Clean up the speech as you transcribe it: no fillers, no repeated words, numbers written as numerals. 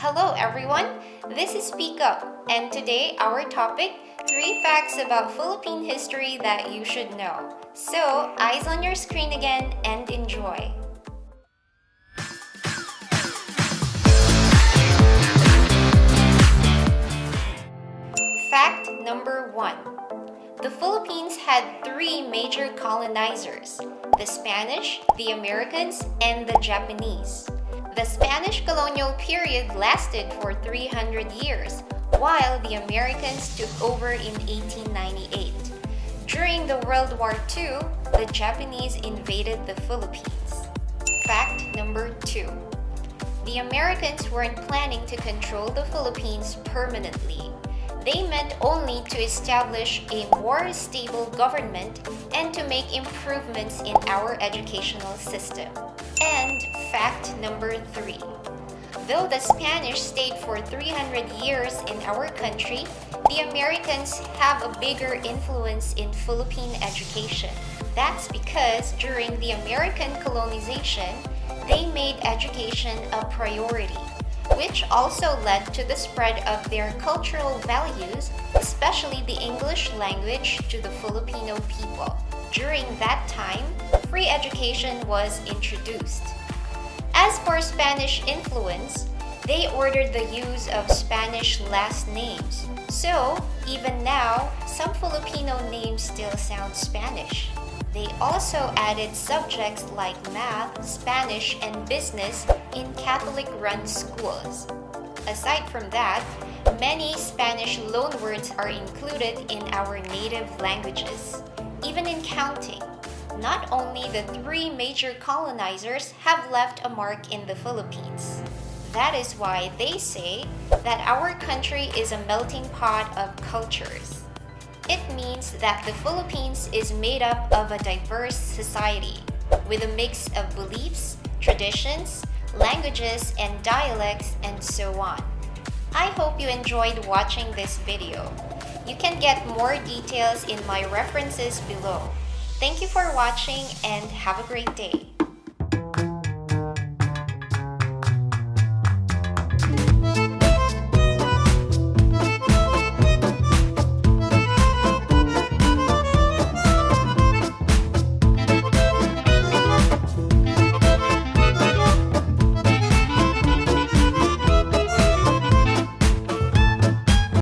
Hello everyone, this is SpeakUP, and today our topic, 3 facts about Philippine history that you should know. So, eyes on your screen again and enjoy. Fact number 1. The Philippines had 3 major colonizers, the Spanish, the Americans, and the Japanese. The Spanish colonial period lasted for 300 years, while the Americans took over in 1898. During the World War II, the Japanese invaded the Philippines. Fact number 2. The Americans weren't planning to control the Philippines permanently. They meant only to establish a more stable government and to make improvements in our educational system. And fact number 3. Though the Spanish stayed for 300 years in our country, the Americans have a bigger influence in Philippine education. That's because during the American colonization, they made education a priority, which also led to the spread of their cultural values, especially the English language, to the Filipino people. During that time, free education was introduced. As for Spanish influence, they ordered the use of Spanish last names. So, even now, some Filipino names still sound Spanish. They also added subjects like math, Spanish, and business in Catholic-run schools. Aside from that, many Spanish loanwords are included in our native languages. Even in counting, not only the 3 major colonizers have left a mark in the Philippines. That is why they say that our country is a melting pot of cultures. It means that the Philippines is made up of a diverse society with a mix of beliefs, traditions, languages, and dialects, and so on. I hope you enjoyed watching this video. You can get more details in my references below. Thank you for watching and have a great day.